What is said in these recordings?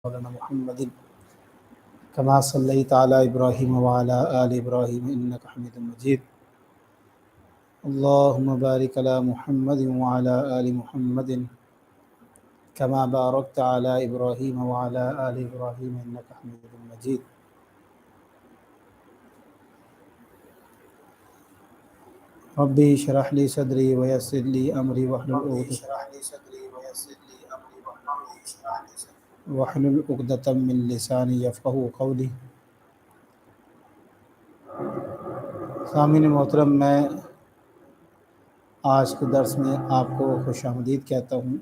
مولانا محمد كما صليت على إبراهيم وعلى آل إبراهيم إنك حميد مجيد اللهم بارك على محمد وعلى آل محمد كما باركت على إبراهيم وعلى آل إبراهيم إنك حميد مجيد ربي اشرح لي صدري ويسر لي أمري واحلل عقدة من لساني يفقهوا قولي۔ سامعین محترم، میں آج کے درس میں آپ کو خوش آمدید کہتا ہوں۔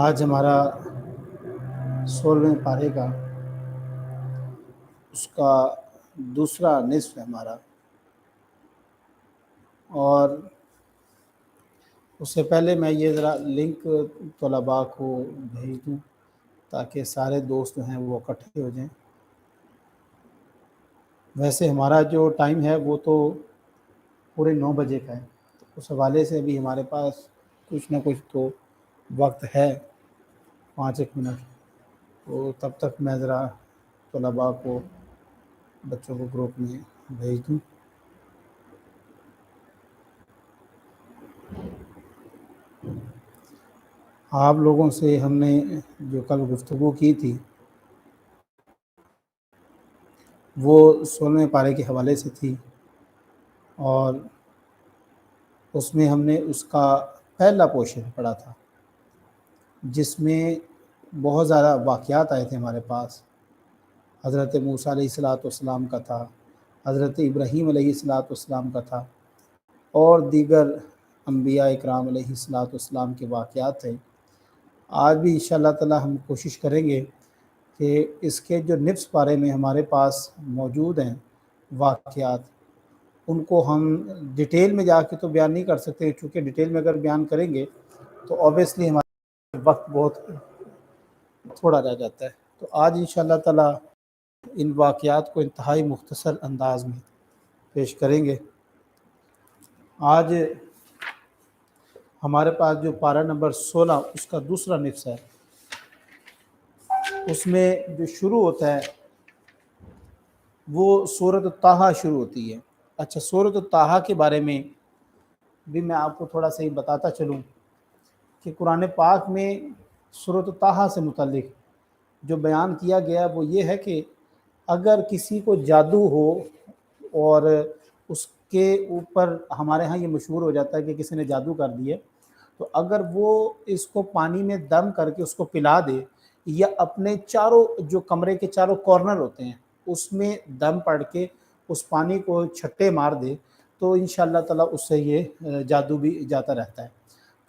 آج ہمارا 16ویں پارے کا اس کا دوسرا نصف ہے ہمارا، اور اس سے پہلے میں یہ ذرا لنک طلباء کو بھیج دوں تاکہ سارے دوست جو ہیں وہ اکٹھے ہو جائیں۔ ویسے ہمارا جو ٹائم ہے وہ تو پورے 9 بجے کا ہے، تو اس حوالے سے بھی ہمارے پاس کچھ نہ کچھ تو وقت ہے، 5 منٹ، تو تب تک میں ذرا طلباء کو، بچوں کو گروپ میں بھیج دوں۔ آپ لوگوں سے ہم نے جو کل گفتگو کی تھی وہ 16ویں پارے کے حوالے سے تھی، اور اس میں ہم نے اس کا پہلا پورشن پڑھا تھا جس میں بہت زیادہ واقعات آئے تھے ہمارے پاس۔ حضرت موسیٰ علیہ السلام کا تھا، حضرت ابراہیم علیہ السلام کا تھا، اور دیگر انبیاء اکرام علیہ السلام کے واقعات تھے۔ آج بھی انشاءاللہ تعالی ہم کوشش کریں گے کہ اس کے جو نفس پارے میں ہمارے پاس موجود ہیں واقعات، ان کو ہم ڈیٹیل میں جا کے تو بیان نہیں کر سکتے، چونکہ ڈیٹیل میں اگر بیان کریں گے تو اوبیسلی ہمارا وقت بہت تھوڑا رہ جاتا ہے۔ تو آج انشاءاللہ تعالی ان واقعات کو انتہائی مختصر انداز میں پیش کریں گے۔ آج ہمارے پاس جو پارہ نمبر 16 اس کا دوسرا نصف ہے، اس میں جو شروع ہوتا ہے وہ سورۃ طٰہٰ شروع ہوتی ہے۔ اچھا، سورۃ طٰہٰ کے بارے میں بھی میں آپ کو تھوڑا سا ہی بتاتا چلوں کہ قرآن پاک میں سورۃ طٰہٰ سے متعلق جو بیان کیا گیا وہ یہ ہے کہ اگر کسی کو جادو ہو، اور اس کے اوپر ہمارے ہاں یہ مشہور ہو جاتا ہے کہ کسی نے جادو کر دیا، تو اگر وہ اس کو پانی میں دم کر کے اس کو پلا دے، یا اپنے چاروں جو کمرے کے چاروں کارنر ہوتے ہیں اس میں دم پڑ کے اس پانی کو چھٹے مار دے، تو انشاءاللہ تعالی اس سے یہ جادو بھی جاتا رہتا ہے۔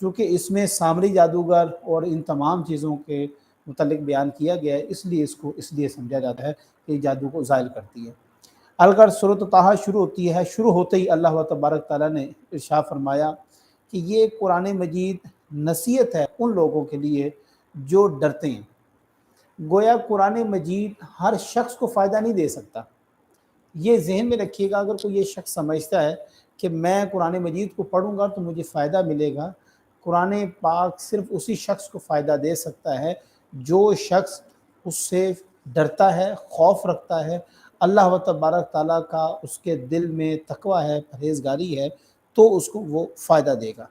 کیونکہ اس میں سامری جادوگر اور ان تمام چیزوں کے متعلق بیان کیا گیا ہے، اس لیے اس کو اس لیے سمجھا جاتا ہے کہ جادو کو زائل کرتی ہے۔ اگر سورۃ طٰہٰ شروع ہوتی ہے، شروع ہوتے ہی اللہ تبارک تعالیٰ نے ارشاد فرمایا کہ یہ قرآن مجید نصیحت ہے ان لوگوں کے لیے جو ڈرتے ہیں۔ گویا قرآن مجید ہر شخص کو فائدہ نہیں دے سکتا، یہ ذہن میں رکھیے گا۔ اگر کوئی یہ شخص سمجھتا ہے کہ میں قرآن مجید کو پڑھوں گا تو مجھے فائدہ ملے گا، قرآن پاک صرف اسی شخص کو فائدہ دے سکتا ہے جو شخص اس سے ڈرتا ہے، خوف رکھتا ہے، اللہ تبارک تعالیٰ کا اس کے دل میں تقویٰ ہے، پرہیزگاری ہے، تو اس کو وہ فائدہ دے گا۔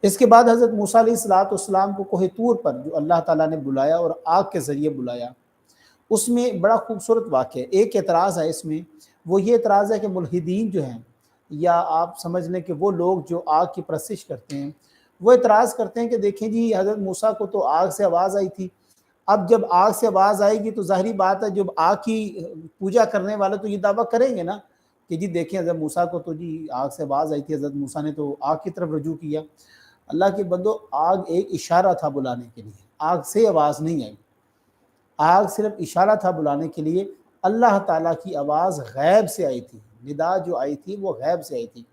اس کے بعد حضرت موسیٰ علیہ السلام کو کوہ طور پر جو اللہ تعالیٰ نے بلایا اور آگ کے ذریعے بلایا، اس میں بڑا خوبصورت واقعہ ہے۔ ایک اعتراض ہے اس میں، وہ یہ اعتراض ہے کہ ملحدین جو ہیں، یا آپ سمجھ لیں کہ وہ لوگ جو آگ کی پرستش کرتے ہیں، وہ اعتراض کرتے ہیں کہ دیکھیں جی حضرت موسیٰ کو تو آگ سے آواز آئی تھی، اب جب آگ سے آواز آئے گی تو ظاہری بات ہے جب آگ کی پوجا کرنے والے تو یہ دعویٰ کریں گے نا کہ جی دیکھیں حضرت موسیٰ کو تو جی آگ سے آواز آئی تھی، حضرت موسیٰ نے تو آگ کی طرف رجوع کیا۔ اللہ کے بندو، آگ ایک اشارہ تھا بلانے کے لیے، آگ سے آواز نہیں آئی، آگ صرف اشارہ تھا بلانے کے لیے۔ اللہ تعالیٰ کی آواز غیب سے آئی تھی، ندا جو آئی تھی وہ غیب سے آئی تھی،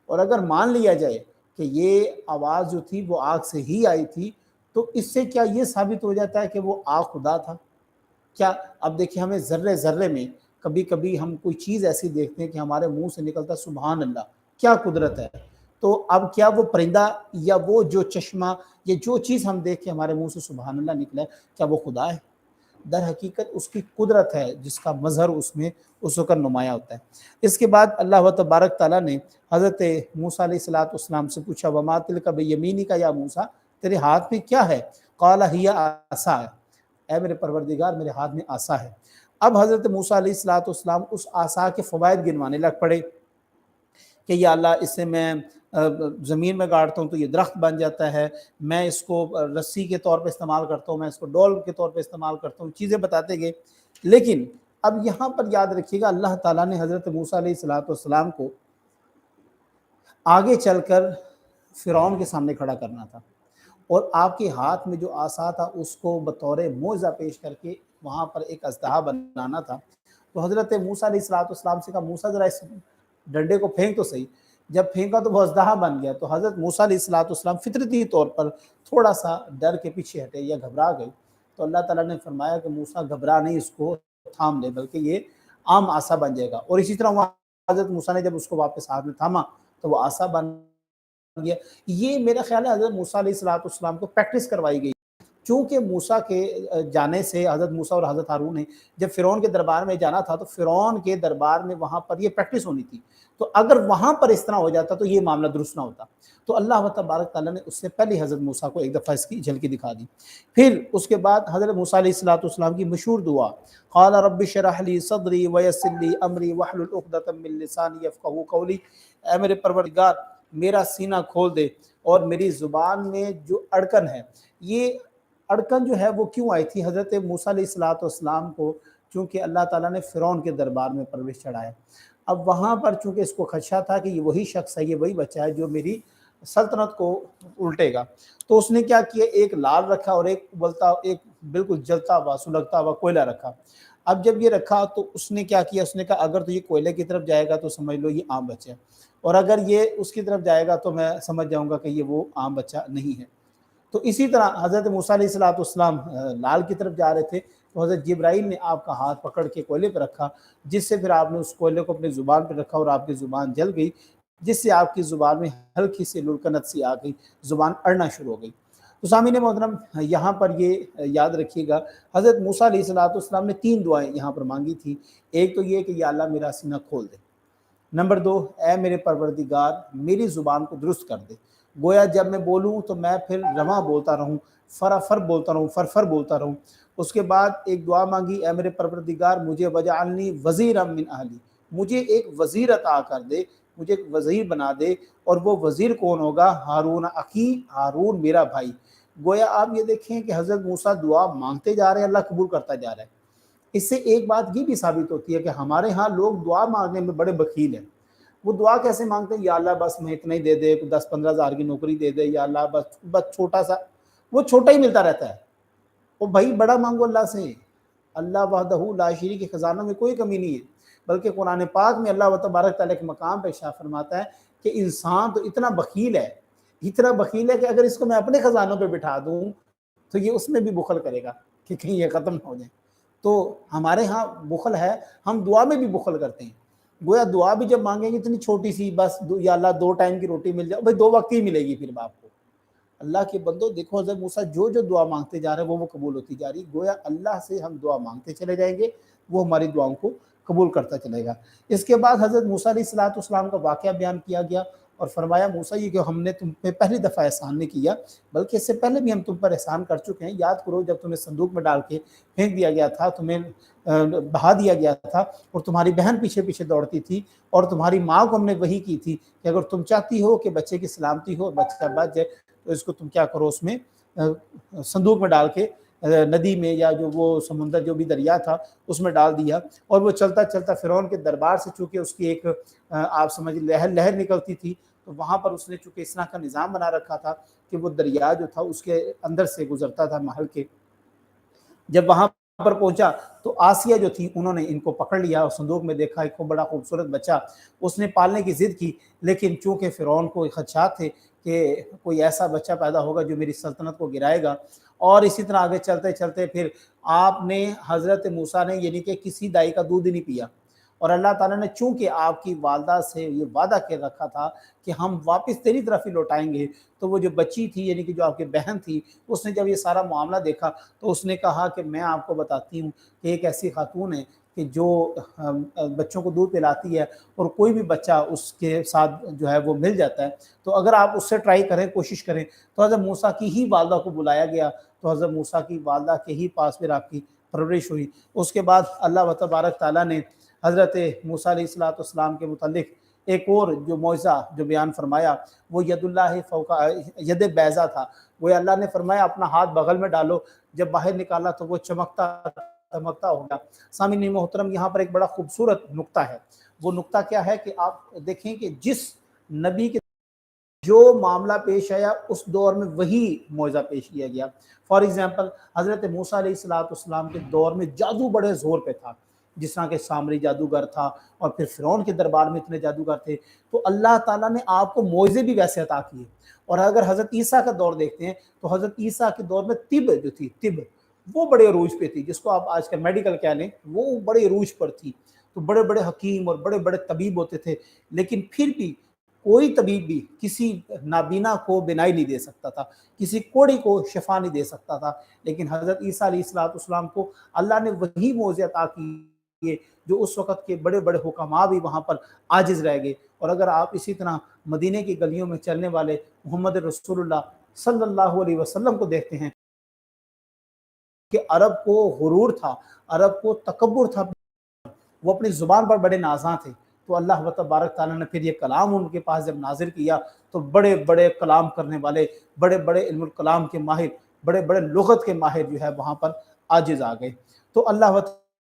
اور اگر مان لیا جائے کہ یہ آواز جو تھی وہ آگ سے ہی آئی تھی، تو اس سے کیا یہ ثابت ہو جاتا ہے کہ وہ آگ خدا تھا؟ کیا اب دیکھیں، ہمیں ذرے ذرے میں کبھی کبھی ہم کوئی چیز ایسی دیکھتے ہیں کہ ہمارے منہ سے نکلتا سبحان اللہ، کیا قدرت ہے، تو اب کیا وہ پرندہ یا وہ جو چشمہ یا جو چیز ہم دیکھ کے ہمارے منہ سے سبحان اللہ نکلا ہے کیا وہ خدا ہے؟ در حقیقت اس کی قدرت ہے جس کا مظہر اس میں اس وقت نمایاں ہوتا ہے۔ اس کے بعد اللہ تبارک تعالیٰ نے حضرت موسیٰ علیہ السلام سے پوچھا وما تلک بیمینک یا موسیٰ، تیرے ہاتھ میں کیا ہے؟ قال ہی عصا، اے میرے پروردگار میرے ہاتھ میں عصا ہے۔ اب حضرت موسیٰ علیہ السلام اس عصا کے فوائد گنوانے لگ پڑے کہ یا اللہ اس سے میں زمین میں گاڑتا ہوں تو یہ درخت بن جاتا ہے، میں اس کو رسی کے طور پہ استعمال کرتا ہوں، میں اس کو ڈول کے طور پہ استعمال کرتا ہوں، چیزیں بتاتے گئے۔ لیکن اب یہاں پر یاد رکھیے گا اللہ تعالیٰ نے حضرت موسیٰ علیہ السلام کو آگے چل کر فرعون کے سامنے کھڑا کرنا تھا، اور آپ کے ہاتھ میں جو عصا تھا اس کو بطور معجزہ پیش کر کے وہاں پر ایک اژدہا بنانا تھا۔ تو حضرت موسیٰ علیہ السلام سے کہا موسیٰ ذرا اس ڈنڈے کو پھینک تو صحیح، جب پھینکا تو وہ اژدہا بن گیا۔ تو حضرت موسیٰ علیہ السلام فطرتی طور پر تھوڑا سا ڈر کے پیچھے ہٹے یا گھبرا گئے، تو اللہ تعالیٰ نے فرمایا کہ موسیٰ گھبرا نہیں، اس کو تھام لے، بلکہ یہ عام عصا بن جائے گا۔ اور اسی طرح وہاں حضرت موسیٰ نے جب اس کو واپس ہاتھ میں تھاما تو وہ عصا بن گیا۔ یہ میرا خیال ہے حضرت موسیٰ علیہ السلام کو پریکٹس کروائی گئی، چونکہ موسیٰ کے جانے سے حضرت موسیٰ اور حضرت ہارون نے جب فرعون کے دربار میں جانا تھا تو فرعون کے دربار میں وہاں پر یہ پریکٹس ہونی تھی، تو اگر وہاں پر اس طرح ہو جاتا تو یہ معاملہ درست نہ ہوتا۔ تو اللہ تبارک تعالیٰ نے اس سے پہلے حضرت موسیٰ کو ایک دفعہ اس کی جھلکی دکھا دی۔ پھر اس کے بعد حضرت موسیٰ علیہ السلام کی مشہور دعا قال رب اشرح لی صدری ویسر لی امری واحلل عقدۃ من لسانی یفقہوا قولی، اے میرے پروردگار میرا سینہ کھول دے اور میری زبان میں جو اڑکن ہے، یہ اڑکن جو ہے وہ کیوں آئی تھی؟ حضرت موسیٰ علیہ السلام کو چونکہ اللہ تعالیٰ نے فرعون کے دربار میں پرورش چڑھایا، اب وہاں پر چونکہ اس کو خدشہ تھا کہ یہ وہی شخص ہے، یہ وہی بچہ ہے جو میری سلطنت کو الٹے گا، تو اس نے کیا کیا، ایک لال رکھا اور ایک بالکل جلتا ہوا سلگتا ہوا کوئلہ رکھا۔ اب جب یہ رکھا تو اس نے کیا کیا، اس نے کہا اگر تو یہ کوئلے کی طرف جائے گا تو سمجھ لو یہ عام بچہ ہے، اور اگر یہ اس کی طرف جائے گا تو میں سمجھ جاؤں گا کہ یہ وہ عام بچہ نہیں ہے۔ تو اسی طرح حضرت موسیٰ علیہ السلام لال کی طرف جا رہے تھے تو حضرت جبرائیل نے آپ کا ہاتھ پکڑ کے کوئلے پہ رکھا، جس سے پھر آپ نے اس کوئلے کو اپنی زبان پہ رکھا اور آپ کی زبان جل گئی، جس سے آپ کی زبان میں ہلکی سی لڑکنت سی آ گئی، زبان اڑنا شروع ہو گئی۔ تو سامعین محترم یہاں پر یہ یاد رکھیے گا حضرت موسیٰ علیہ السلام نے 3 دعائیں یہاں پر مانگی تھی۔ ایک تو یہ کہ یا اللہ میرا سینہ کھول دے، نمبر 2 اے میرے پروردگار میری زبان کو درست کر دے، گویا جب میں بولوں تو میں پھر رواں بولتا رہوں، فرافر بولتا رہوں، فرفر بولتا رہوں۔ اس کے بعد ایک دعا مانگی اے میرے پروردگار مجھے وجعلنی وزیرا من اہلی، مجھے ایک وزیر عطا کر دے، مجھے ایک وزیر بنا دے، اور وہ وزیر کون ہوگا؟ ہارون اخی، ہارون میرا بھائی۔ گویا آپ یہ دیکھیں کہ حضرت موسیٰ دعا مانگتے جا رہے ہیں، اللہ قبول کرتا جا رہا ہے۔ اس سے ایک بات یہ بھی ثابت ہوتی ہے کہ ہمارے ہاں لوگ دعا مانگنے میں بڑے بخیل ہیں۔ وہ دعا کیسے مانگتے ہیں؟ یا اللہ بس میں اتنا ہی دے دے، 10-15 ہزار کی نوکری دے دے، یا اللہ بس چھوٹا سا، وہ چھوٹا ہی ملتا رہتا ہے۔ وہ بھائی بڑا مانگو اللہ سے، اللہ وحدہ لا شریک کے خزانوں میں کوئی کمی نہیں ہے، بلکہ قرآن پاک میں اللہ تبارک تعالیٰ کے مقام پہ ارشاد فرماتا ہے کہ انسان تو اتنا بخیل ہے کہ اگر اس کو میں اپنے خزانوں پہ بٹھا دوں تو یہ اس میں بھی بخل کرے گا کہ کہیں یہ ختم نہ ہو جائے۔ تو ہمارے ہاں بخل ہے، ہم دعا میں بھی بخل کرتے ہیں۔ گویا دعا بھی جب مانگیں گے اتنی چھوٹی سی، بس یا اللہ 2 ٹائم کی روٹی مل جائے، بھائی 2 وقت ہی ملے گی پھر باپ کو۔ اللہ کے بندو دیکھو حضرت موسیٰ جو دعا مانگتے جا رہے ہیں وہ قبول ہوتی جا رہی۔ گویا اللہ سے ہم دعا مانگتے چلے جائیں گے، وہ ہماری دعاؤں کو قبول کرتا چلے گا۔ اس کے بعد حضرت موسیٰ علیہ السلام کا واقعہ بیان کیا گیا اور فرمایا موسیٰ یہ کہ ہم نے تم پہ پہلی دفعہ احسان نہیں کیا، بلکہ اس سے پہلے بھی ہم تم پر احسان کر چکے ہیں۔ یاد کرو جب تمہیں صندوق میں ڈال کے پھینک دیا گیا تھا، تمہیں بہا دیا گیا تھا، اور تمہاری بہن پیچھے پیچھے دوڑتی تھی، اور تمہاری ماں کو ہم نے وحی کی تھی کہ اگر تم چاہتی ہو کہ بچے کی سلامتی ہو، بچہ بچ جائے، تو اس کو تم کیا کرو، اس میں صندوق میں ڈال کے ندی میں یا جو وہ سمندر جو بھی دریا تھا اس میں ڈال دیا، اور وہ چلتا چلتا فرعون کے دربار سے چونکہ اس کی ایک آپ سمجھ لہر نکلتی تھی، تو وہاں پر اس نے چونکہ اس طرح کا نظام بنا رکھا تھا کہ وہ دریا جو تھا اس کے اندر سے گزرتا تھا محل کے۔ جب وہاں پر پہنچا تو آسیہ جو تھی انہوں نے ان کو پکڑ لیا اور صندوق میں دیکھا ایک بڑا خوبصورت بچہ، اس نے پالنے کی ضد کی، لیکن چونکہ فرعون کو خدشات تھے کہ کوئی ایسا بچہ پیدا ہوگا جو میری سلطنت کو گرائے گا، اور اسی طرح آگے چلتے چلتے پھر آپ نے حضرت موسیٰ نے یعنی کہ کسی دائی کا دودھ ہی نہیں پیا، اور اللہ تعالیٰ نے چونکہ آپ کی والدہ سے یہ وعدہ کر رکھا تھا کہ ہم واپس تیری طرف ہی لوٹائیں گے، تو وہ جو بچی تھی یعنی کہ جو آپ کی بہن تھی، اس نے جب یہ سارا معاملہ دیکھا تو اس نے کہا کہ میں آپ کو بتاتی ہوں کہ ایک ایسی خاتون ہے کہ جو بچوں کو دودھ پلاتی ہے اور کوئی بھی بچہ اس کے ساتھ جو ہے وہ مل جاتا ہے، تو اگر آپ اس سے ٹرائی کریں، کوشش کریں۔ تو حضرت موسیٰ کی ہی والدہ کو بلایا گیا، تو حضرت موسیٰ کی والدہ کے ہی پاس پھر آپ کی پرورش ہوئی۔ اس کے بعد اللہ تبارک تعالیٰ نے حضرت موسیٰ علیہ السلام کے متعلق ایک اور جو معجزہ جو بیان فرمایا، وہ ید اللہ فوق ید بیضا تھا۔ وہ اللہ نے فرمایا اپنا ہاتھ بغل میں ڈالو، جب باہر نکالا تو وہ چمکتا ہو گیا۔ سامعین محترم، یہاں پر ایک بڑا خوبصورت نقطہ ہے۔ وہ نقطہ کیا ہے کہ آپ دیکھیں کہ جس نبی کے جو معاملہ پیش آیا اس دور میں وہی معجزہ پیش کیا گیا۔ فار ایگزامپل حضرت موسیٰ علیہ السلام کے دور میں جادو بڑے زور پہ تھا، جس طرح کہ سامری جادوگر تھا، اور پھر فرعون کے دربار میں اتنے جادوگر تھے، تو اللہ تعالیٰ نے آپ کو معجزے بھی ویسے عطا کیے۔ اور اگر حضرت عیسیٰ کا دور دیکھتے ہیں تو حضرت عیسیٰ کے دور میں طب جو تھی، طب وہ بڑے عروج پہ تھی، جس کو آپ آج کل میڈیکل کہہ لیں، وہ بڑے عروج پر تھی۔ تو بڑے بڑے حکیم اور بڑے بڑے طبیب ہوتے تھے، لیکن پھر بھی کوئی طبیب بھی کسی نابینا کو بینائی نہیں دے سکتا تھا، کسی کوڑی کو شفا نہیں دے سکتا تھا، لیکن حضرت عیسیٰ علیہ السلام کو اللہ نے وہی معجزے عطا کیے جو اس وقت کے بڑے بڑے حکماء بھی وہاں پر عاجز رہ گئے۔ اور اگر آپ اسی طرح مدینے کی گلیوں میں چلنے والے محمد رسول اللہ صلی اللہ علیہ وسلم کو دیکھتے ہیں کہ عرب کو غرور تھا، عرب کو تکبر تھا، وہ اپنی زبان پر بڑے نازاں تھے۔ تو اللہ تبارک تعالیٰ نے پھر یہ کلام ان کے پاس جب نازل کیا تو بڑے بڑے کلام کرنے والے، بڑے بڑے علم الکلام کے ماہر، بڑے بڑے لغت کے ماہر جو ہے وہاں پر عاجز آ گئے۔ تو اللہ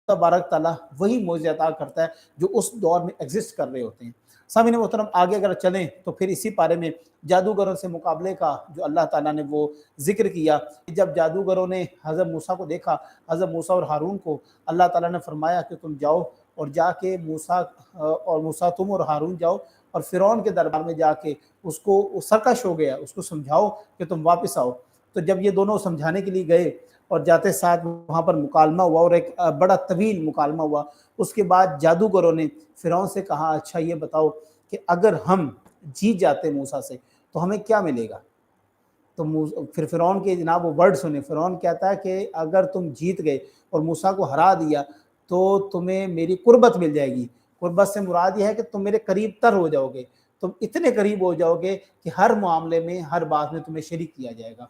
تبارک تعالیٰ وہی معجزے عطا کرتا ہے جو اس دور میں ایگزسٹ کر رہے ہوتے ہیں۔ سامعین محترم، آگے اگر چلیں تو پھر اسی پارے میں جادوگروں سے مقابلے کا جو اللہ تعالیٰ نے وہ ذکر کیا، جب جادوگروں نے حضرت موسیٰ کو دیکھا، حضرت موسیٰ اور ہارون کو، اللہ تعالیٰ نے فرمایا کہ تم جاؤ اور جا کے موسیٰ تم اور ہارون جاؤ اور فرعون کے دربار میں جا کے اس کو سرکش ہو گیا، اس کو سمجھاؤ کہ تم واپس آؤ۔ تو جب یہ دونوں سمجھانے کے لیے گئے اور جاتے ساتھ وہاں پر مکالمہ ہوا، اور ایک بڑا طویل مکالمہ ہوا، اس کے بعد جادوگروں نے فرعون سے کہا اچھا یہ بتاؤ کہ اگر ہم جیت جاتے موسیٰ سے تو ہمیں کیا ملے گا؟ تو پھر فرعون کے جناب وہ ورڈ سنے، فرعون کہتا ہے کہ اگر تم جیت گئے اور موسیٰ کو ہرا دیا تو تمہیں میری قربت مل جائے گی۔ قربت سے مراد یہ ہے کہ تم میرے قریب تر ہو جاؤ گے، تم اتنے قریب ہو جاؤ گے کہ ہر معاملے میں، ہر بات میں تمہیں شریک کیا جائے گا۔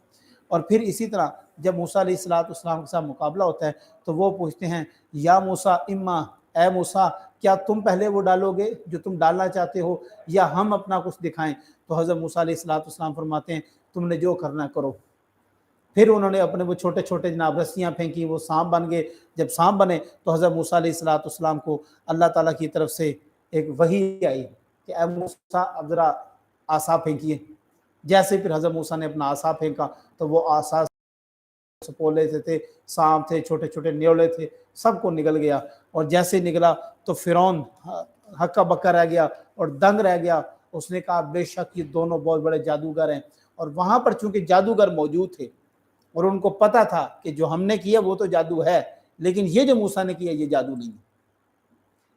اور پھر اسی طرح جب موسیٰ علیہ السلام کے ساتھ مقابلہ ہوتا ہے تو وہ پوچھتے ہیں یا موسیٰ اما، اے موسیٰ کیا تم پہلے وہ ڈالو گے جو تم ڈالنا چاہتے ہو یا ہم اپنا کچھ دکھائیں؟ تو حضرت موسیٰ علیہ السلام فرماتے ہیں تم نے جو کرنا کرو۔ پھر انہوں نے اپنے وہ چھوٹے چھوٹے جناب رسیاں پھینکی، وہ سانپ بن گئے۔ جب سانپ بنے تو حضرت موسیٰ علیہ السلام کو اللہ تعالیٰ کی طرف سے ایک وحی آئی کہ اے موسیٰ اب ذرا عصا پھینکیے۔ جیسے پھر حضرت موسیٰ نے اپنا عصا پھینکا تو وہ عصا سپولے سے تھے، سانپ تھے، چھوٹے چھوٹے نیولے تھے، سب کو نگل گیا۔ اور جیسے نگلا تو فرعون ہکا بکا رہ گیا اور دنگ رہ گیا۔ اس نے کہا بے شک یہ دونوں بہت بڑے جادوگر ہیں۔ اور وہاں پر چونکہ جادوگر موجود تھے اور ان کو پتا تھا کہ جو ہم نے کیا وہ تو جادو ہے، لیکن یہ جو موسیٰ نے کیا یہ جادو نہیں ہے،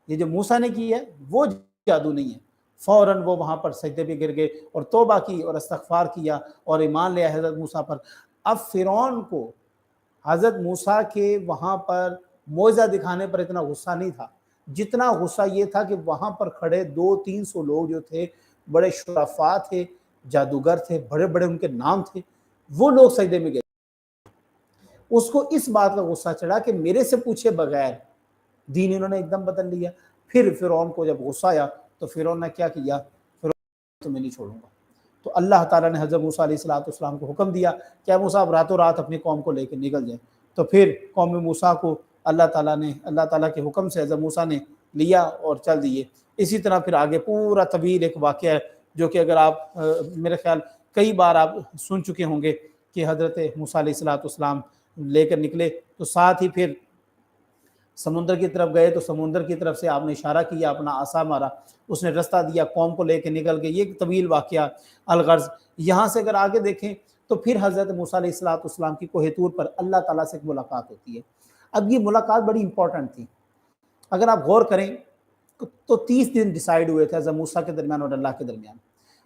یہ جو موسیٰ نے کی ہے وہ جادو نہیں ہے۔ فوراً وہ وہاں پر سجدے پہ گر گئے اور توبہ کی اور استغفار کیا اور ایمان لیا حضرت موسیٰ پر۔ اب فرعون کو حضرت موسیٰ کے وہاں پر معجزہ دکھانے پر اتنا غصہ نہیں تھا، جتنا غصہ یہ تھا کہ وہاں پر کھڑے 200-300 لوگ جو تھے، بڑے شرفاء تھے، جادوگر تھے، بڑے بڑے ان کے نام تھے، وہ لوگ سجدے میں گئے۔ اس کو اس بات کا غصہ چڑھا کہ میرے سے پوچھے بغیر دین انہوں نے ایک دم بدل لیا۔ پھر فرعون کو جب غصہ آیا تو فرعون نے کیا کیا؟ فرعون تمہیں نہیں چھوڑوں گا۔ تو اللہ تعالیٰ نے حضرت موسیٰ علیہ السلام کو حکم دیا کہ اے موسیٰ اب راتوں رات اپنی قوم کو لے کے نکل جائیں۔ تو پھر قوم موسیٰ کو اللہ تعالیٰ کے حکم سے حضرت موسیٰ نے لیا اور چل دیے۔ اسی طرح پھر آگے پورا طویل ایک واقعہ ہے جو کہ اگر آپ میرے خیال کئی بار آپ سن چکے ہوں گے کہ حضرت موسیٰ علیہ السلام لے کر نکلے تو ساتھ ہی پھر سمندر کی طرف گئے، تو سمندر کی طرف سے آپ نے اشارہ کیا، اپنا عصا مارا، اس نے رستہ دیا، قوم کو لے کے نکل گئے۔ یہ ایک طویل واقعہ الغرض۔ یہاں سے اگر آگے دیکھیں تو پھر حضرت موسیٰ علیہ السلام کی کوہ طور پر اللہ تعالیٰ سے ایک ملاقات ہوتی ہے۔ اب یہ ملاقات بڑی امپورٹنٹ تھی۔ اگر آپ غور کریں تو 30 دن ڈیسائیڈ ہوئے تھے حضرت موسیٰ کے درمیان اور اللہ کے درمیان.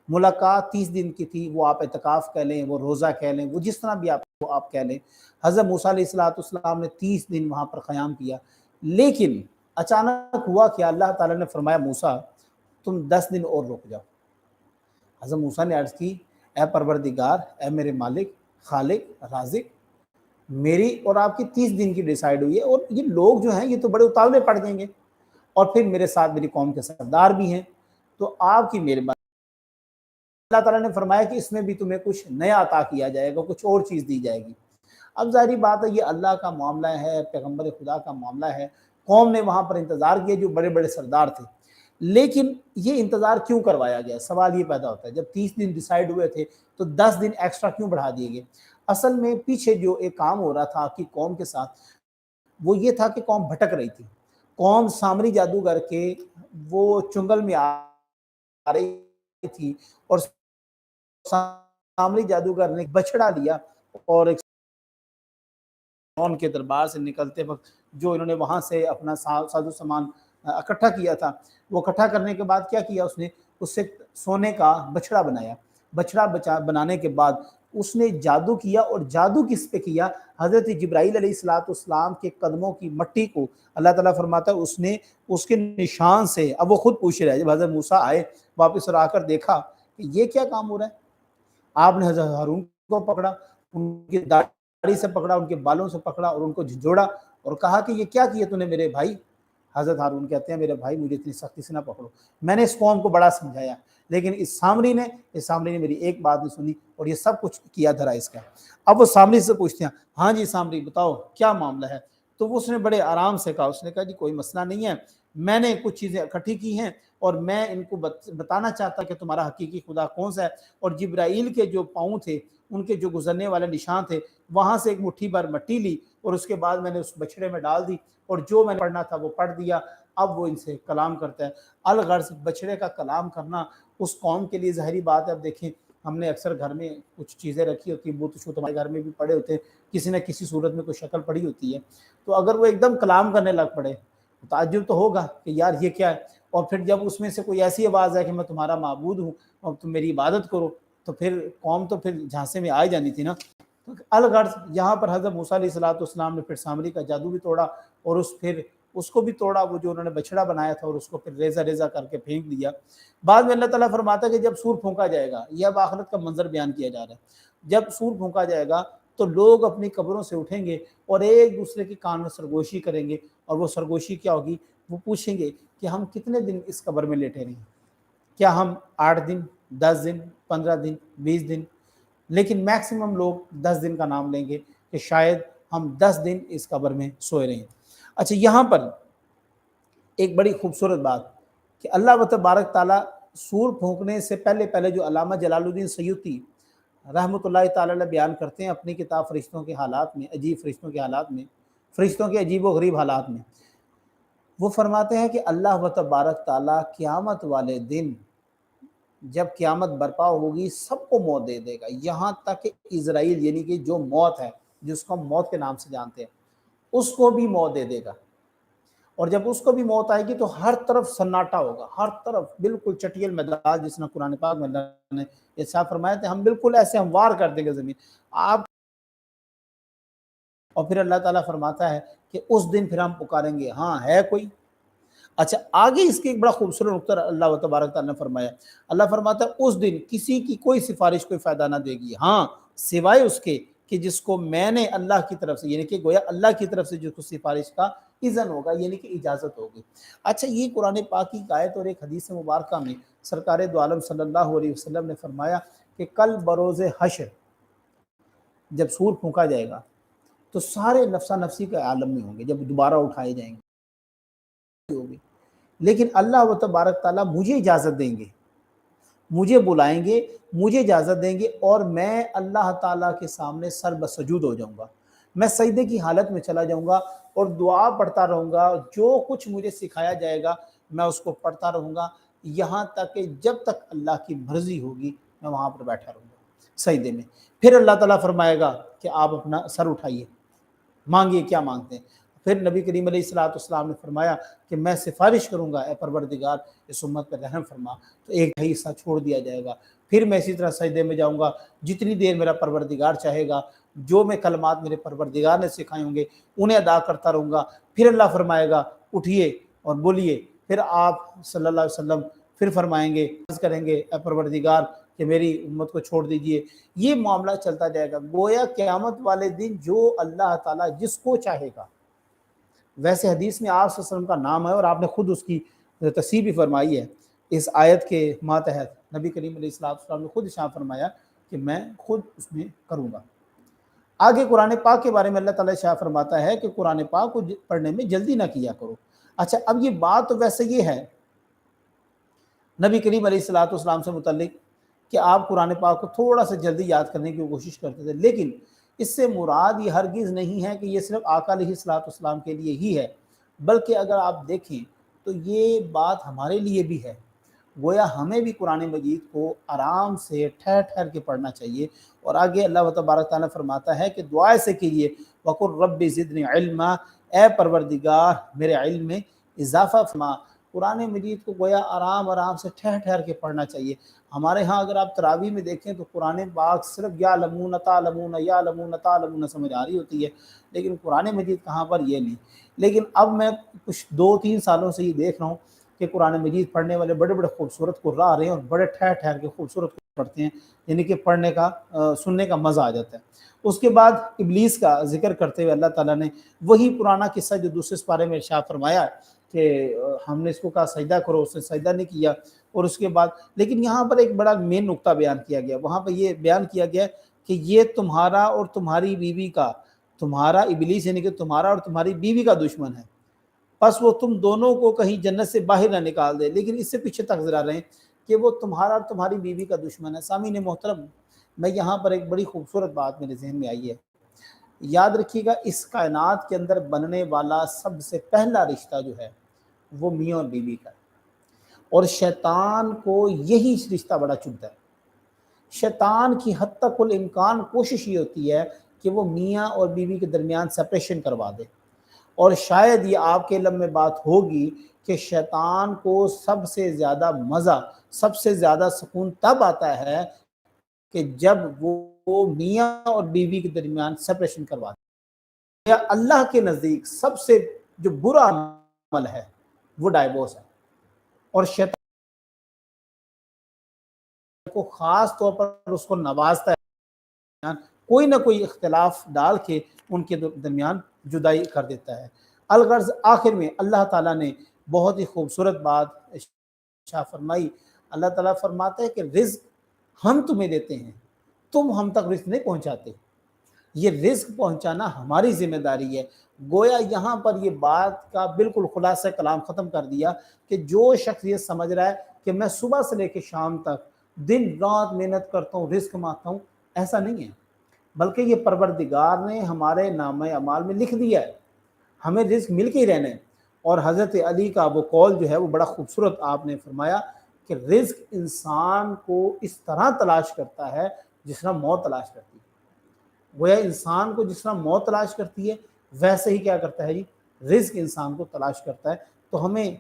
ملاقات 30 دن کی تھی. وہ آپ اعتکاف کہہ لیں، وہ روزہ کہہ لیں، وہ جس طرح بھی آپ کہہ لیں. حضرت موسیٰ علیہ السلام نے 30 دن وہاں پر قیام کیا. لیکن اچانک ہوا کہ اللہ تعالیٰ نے فرمایا موسیٰ تم 10 دن اور رک جاؤ. حضرت موسیٰ نے عرض کی اے پروردگار، اے میرے مالک، خالق، رازق، میری اور آپ کی 30 دن کی ڈیسائیڈ ہوئی ہے، اور یہ لوگ جو ہیں یہ تو بڑے اتاولے پڑ جائیں گے، اور پھر میرے ساتھ میری قوم کے سردار بھی ہیں، تو آپ کی مہربانی. اللہ تعالیٰ نے فرمایا کہ اس میں بھی تمہیں کچھ نیا عطا کیا جائے گا، کچھ اور چیز دی جائے گی. اب ظاہری بات ہے یہ اللہ کا معاملہ ہے، پیغمبر خدا کا معاملہ ہے. قوم نے وہاں پر انتظار کیا جو بڑے بڑے سردار تھے، لیکن یہ انتظار کیوں کروایا گیا؟ سوال یہ پیدا ہوتا ہے جب 30 دن ڈیسائیڈ ہوئے تھے تو 10 دن ایکسٹرا کیوں بڑھا دیے گئے؟ اصل میں پیچھے جو ایک کام ہو رہا تھا آپ کی قوم کے ساتھ وہ یہ تھا کہ قوم بھٹک رہی تھی. قوم سامری جادوگر کے وہ چنگل میں آ رہی تھی، اور سامری جادوگر نے بچڑا لیا اور فرعون کے دربار سے نکلتے وقت جو انہوں نے وہاں سے اپنا ساز و سامان اکٹھا کیا تھا، وہ اکٹھا کرنے کے بعد کیا کیا؟ اس نے اس سے سونے کا بچڑا بنایا. بچڑا بنانے کے بعد اس نے جادو کیا، اور جادو کس پہ کیا؟ حضرت جبرائیل علیہ السلام کے قدموں کی مٹی کو اللہ تعالیٰ فرماتا ہے اس نے اس کے نشان سے، اب وہ خود پوچھ رہے ہیں جب حضرت موسیٰ آئے واپس اور آ کر دیکھا کہ یہ کیا کام ہو رہا ہے، آپ نے حضرت ہارون کو پکڑا، ان کی داڑھی سے پکڑا، ان کے بالوں سے پکڑا اور ان کو جھنجھوڑا اور کہا کہ یہ کیا کیا تو نے میرے بھائی؟ حضرت ہارون کہتے ہیں میرے بھائی مجھے اتنی سختی سے نہ پکڑو، میں نے اس قوم کو بڑا سمجھایا، لیکن اس سامری نے میری ایک بات نہیں سنی اور یہ سب کچھ کیا دھرا اس کا. اب وہ سامری سے پوچھتے ہیں ہاں جی سامری بتاؤ کیا معاملہ ہے؟ تو اس نے بڑے آرام سے کہا، اس نے کہا جی کوئی مسئلہ نہیں ہے، میں نے کچھ چیزیں اکٹھی کی ہیں اور میں ان کو بتانا چاہتا کہ تمہارا حقیقی خدا کون سا ہے. اور جبرائیل کے جو پاؤں تھے، ان کے جو گزرنے والے نشان تھے، وہاں سے ایک مٹھی بھر مٹی لی اور اس کے بعد میں نے اس بچڑے میں ڈال دی اور جو میں نے پڑھنا تھا وہ پڑھ دیا. اب وہ ان سے کلام کرتا ہے. الغرض بچڑے کا کلام کرنا اس قوم کے لیے ظاہری بات ہے. اب دیکھیں ہم نے اکثر گھر میں کچھ چیزیں رکھی ہوتی ہیں، بت شوت ہمارے گھر میں بھی پڑے ہوتے ہیں، کسی نہ کسی صورت میں کوئی شکل پڑی ہوتی ہے، تو اگر وہ ایک دم کلام کرنے لگ پڑے تعجب تو ہوگا کہ یار یہ کیا ہے. اور پھر جب اس میں سے کوئی ایسی آواز ہے کہ میں تمہارا معبود ہوں اور تم میری عبادت کرو، تو پھر قوم تو پھر جھانسے میں آ جانی تھی نا. الغرض یہاں پر حضرت موسیٰ علیہ السلام نے پھر سامری کا جادو بھی توڑا اور پھر اس کو بھی توڑا، وہ جو انہوں نے بچڑا بنایا تھا، اور اس کو پھر ریزہ ریزہ کر کے پھینک دیا. بعد میں اللہ تعالیٰ فرماتا ہے کہ جب سور پھونکا جائے گا، یہ اب آخرت کا منظر بیان کیا جا رہا ہے، جب سور پھونکا جائے گا تو لوگ اپنی قبروں سے اٹھیں گے اور ایک دوسرے کے کان میں سرگوشی کریں گے. اور وہ سرگوشی کیا ہوگی؟ وہ پوچھیں گے کہ ہم کتنے دن اس قبر میں لیٹے رہیں، کیا ہم 8 دن، 10 دن، 15 دن، 20 دن؟ لیکن میکسیمم لوگ 10 دن کا نام لیں گے کہ شاید ہم 10 دن اس قبر میں سوئے رہیں. اچھا یہاں پر ایک بڑی خوبصورت بات کہ اللہ تبارک تعالیٰ سور پھونکنے سے پہلے جو علامہ جلال الدین سیوطی رحمۃ اللہ تعالیٰ بیان کرتے ہیں اپنی کتاب فرشتوں کے حالات میں، عجیب فرشتوں کے حالات میں، فرشتوں کے عجیب و غریب حالات میں، وہ فرماتے ہیں کہ اللہ تبارک تعالیٰ قیامت والے دن جب قیامت برپا ہوگی سب کو موت دے دے گا، یہاں تک کہ اسرائیل یعنی کہ جو موت ہے جس کو ہم موت کے نام سے جانتے ہیں اس کو بھی موت دے دے گا. اور جب اس کو بھی موت آئے گی تو ہر طرف سناٹا ہوگا، ہر طرف بالکل چٹیل میدان، جس نے قرآن پاک میں اللہ نے ارشاد فرمایا تھا ہم بالکل ایسے ہموار کر دیں گے زمین آپ. اور پھر اللہ تعالیٰ فرماتا ہے کہ اس دن پھر ہم پکاریں گے ہاں ہے کوئی. اچھا آگے اس کے ایک بڑا خوبصورت نقطہ اللہ تبارک تعالیٰ نے فرمایا، اللہ فرماتا ہے اس دن کسی کی کوئی سفارش کوئی فائدہ نہ دے گی، ہاں سوائے اس کے کہ جس کو میں نے اللہ کی طرف سے، یعنی کہ گویا اللہ کی طرف سے جس کو سفارش کا اذن ہوگا، یعنی کہ اجازت ہوگی. اچھا یہ قرآن پاک کی آیت اور ایک حدیث مبارکہ میں سرکار دو عالم صلی اللہ علیہ وسلم نے فرمایا کہ کل بروز حشر جب سور پھونکا جائے گا تو سارے نفسا نفسی کے عالم میں ہوں گے، جب دوبارہ اٹھائے جائیں گے، لیکن اللہ و تبارک تعالیٰ مجھے اجازت دیں گے، مجھے بلائیں گے، مجھے اجازت دیں گے اور میں اللہ تعالیٰ کے سامنے سر بسجود ہو جاؤں گا، میں سجدے کی حالت میں چلا جاؤں گا اور دعا پڑھتا رہوں گا، جو کچھ مجھے سکھایا جائے گا میں اس کو پڑھتا رہوں گا، یہاں تک کہ جب تک اللہ کی مرضی ہوگی میں وہاں پر بیٹھا رہوں گا سجدے میں. پھر اللہ تعالیٰ فرمائے گا کہ آپ اپنا سر اٹھائیے، مانگیے کیا مانگتے ہیں. پھر نبی کریم علیہ السلام نے فرمایا کہ میں سفارش کروں گا، اے پروردگار اس امت پر رحم فرما، تو ایک دہائی حصہ چھوڑ دیا جائے گا۔ پھر میں اسی طرح سجدے میں جاؤں گا جتنی دیر میرا پروردگار چاہے گا، جو میں کلمات میرے پروردگار نے سکھائے ہوں گے انہیں ادا کرتا رہوں گا۔ پھر اللہ فرمائے گا اٹھیے اور بولیے، پھر آپ صلی اللہ علیہ وسلم پھر فرمائیں گے، عرض کریں گے اے پروردگار کہ میری امت کو چھوڑ دیجئے۔ یہ معاملہ چلتا جائے گا، گویا قیامت والے دن جو اللہ تعالیٰ جس کو چاہے گا۔ ویسے حدیث میں آپ صلی اللہ علیہ وسلم کا نام ہے اور آپ نے خود اس کی تصحیح بھی فرمائی ہے۔ اس آیت کے ماتحت نبی کریم علیہ السلام نے خود ارشاد فرمایا کہ میں خود اس میں کروں گا۔ آگے قرآن پاک کے بارے میں اللہ تعالیٰ ارشاد فرماتا ہے کہ قرآن پاک کو پڑھنے میں جلدی نہ کیا کرو۔ اچھا، اب یہ بات تو ویسے یہ ہے نبی کریم علیہ السلام سے متعلق کہ آپ قرآن پاک کو تھوڑا سا جلدی یاد کرنے کی کوشش کرتے تھے، لیکن اس سے مراد یہ ہرگز نہیں ہے کہ یہ صرف آقا علیہ السلام کے لیے ہی ہے، بلکہ اگر آپ دیکھیں تو یہ بات ہمارے لیے بھی ہے۔ گویا ہمیں بھی قرآن مجید کو آرام سے ٹھہر ٹھہر کے پڑھنا چاہیے، اور آگے اللہ تبارک تعالیٰ فرماتا ہے کہ دعا سے کیجیے وَقُلْ رَبِّ زِدْنِی عِلْمًا، اے پروردگار میرے علم میں اضافہ فرما۔ قرآن مجید کو گویا آرام سے ٹھہر ٹھہر کے پڑھنا چاہیے۔ ہمارے ہاں اگر آپ تراویح میں دیکھیں تو قرآن پاک صرف یعلمون تعلمون یعلمون تعلمون سمجھ آ رہی ہوتی ہے، لیکن قرآن مجید کہاں پر یہ نہیں۔ لیکن اب میں کچھ 2-3 سالوں سے یہ دیکھ رہا ہوں کہ قرآن مجید پڑھنے والے بڑے بڑے خوبصورت قراء آ رہے ہیں اور بڑے ٹھہر ٹھہر کے خوبصورت پڑھتے ہیں، یعنی کہ پڑھنے کا سننے کا مزہ آ جاتا ہے۔ اس کے بعد ابلیس کا ذکر کرتے ہوئے اللہ تعالیٰ نے وہی پرانا قصہ جو دوسرے پارے میں ارشاد فرمایا کہ ہم نے اس کو کہا سجدہ کرو، اس نے سجدہ نہیں کیا، اور اس کے بعد لیکن یہاں پر ایک بڑا مین نقطہ بیان کیا گیا، وہاں پہ یہ بیان کیا گیا کہ یہ تمہارا اور تمہاری بیوی کا، تمہارا ابلیس یعنی کہ تمہارا اور تمہاری بیوی کا دشمن ہے، بس وہ تم دونوں کو کہیں جنت سے باہر نہ نکال دے۔ لیکن اس سے پیچھے تک ذرا رہیں کہ وہ تمہارا اور تمہاری بیوی کا دشمن ہے۔ سامعین محترم، میں یہاں پر ایک بڑی خوبصورت بات میرے ذہن میں آئی ہے، یاد رکھیے گا، اس کائنات کے اندر بننے والا سب سے پہلا رشتہ جو ہے وہ میاں اور بیوی کا ہے، اور شیطان کو یہی رشتہ بڑا چبھتا ہے۔ شیطان کی حد تک الامکان کوشش یہ ہوتی ہے کہ وہ میاں اور بیوی کے درمیان سپریشن کروا دے، اور شاید یہ آپ کے علم میں بات ہوگی کہ شیطان کو سب سے زیادہ مزہ، سب سے زیادہ سکون تب آتا ہے کہ جب وہ میاں اور بیوی کے درمیان سپریشن کروا دے۔ اللہ کے نزدیک سب سے جو برا عمل ہے وہ ڈائیورس ہے، اور شیطان کو خاص طور پر اس کو نوازتا ہے، کوئی نہ کوئی اختلاف ڈال کے ان کے درمیان جدائی کر دیتا ہے۔ الغرض آخر میں اللہ تعالیٰ نے بہت ہی خوبصورت بات ارشاد فرمائی۔ اللہ تعالیٰ فرماتا ہے کہ رزق ہم تمہیں دیتے ہیں، تم ہم تک رزق نہیں پہنچاتے، یہ رزق پہنچانا ہماری ذمہ داری ہے۔ گویا یہاں پر یہ بات کا بالکل خلاصہ کلام ختم کر دیا کہ جو شخص یہ سمجھ رہا ہے کہ میں صبح سے لے کے شام تک دن رات محنت کرتا ہوں، رزق کماتا ہوں، ایسا نہیں ہے، بلکہ یہ پروردگار نے ہمارے نامہ اعمال میں لکھ دیا ہے، ہمیں رزق مل کے ہی رہنا ہے۔ اور حضرت علی کا وہ قول جو ہے وہ بڑا خوبصورت آپ نے فرمایا کہ رزق انسان کو اس طرح تلاش کرتا ہے جس طرح موت تلاش کرتی ہے۔ گویا انسان کو جس طرح موت تلاش کرتی ہے ویسے ہی کیا کرتا ہے جی، رزق انسان کو تلاش کرتا ہے۔ تو ہمیں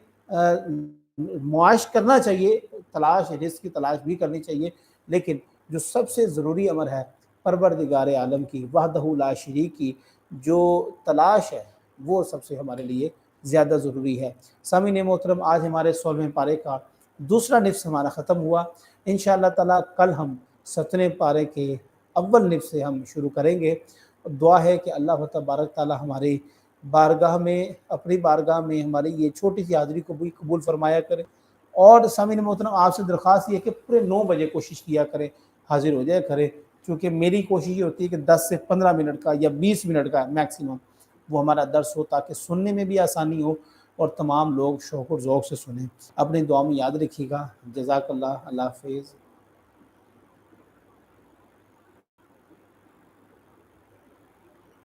معاش کرنا چاہیے، تلاش رزق کی تلاش بھی کرنی چاہیے، لیکن جو سب سے ضروری امر ہے پروردگار عالم کی وحدہ لا شریک کی جو تلاش ہے وہ سب سے ہمارے لیے زیادہ ضروری ہے۔ سامعین محترم، آج ہمارے 16ویں پارے کا دوسرا نصف ہمارا ختم ہوا۔ انشاءاللہ تعالیٰ کل ہم 17ویں پارے کے اول نصف سے ہم شروع کریں گے۔ دعا ہے کہ اللہ تبارک تعالیٰ ہماری بارگاہ میں، اپنی بارگاہ میں ہماری یہ چھوٹی سی حاضری کو بھی قبول فرمایا کرے، اور سامعین محترم آپ سے درخواست یہ کہ پورے 9 بجے کوشش کیا کریں، حاضر ہو جائے کریں، کیونکہ میری کوشش یہ ہوتی ہے کہ 10 سے 15 منٹ کا یا 20 منٹ کا میکسیمم وہ ہمارا درس ہو، تاکہ سننے میں بھی آسانی ہو اور تمام لوگ شوق اور ذوق سے سنیں۔ اپنی دعا میں یاد رکھیے گا۔ جزاک اللہ، اللہ حافظ۔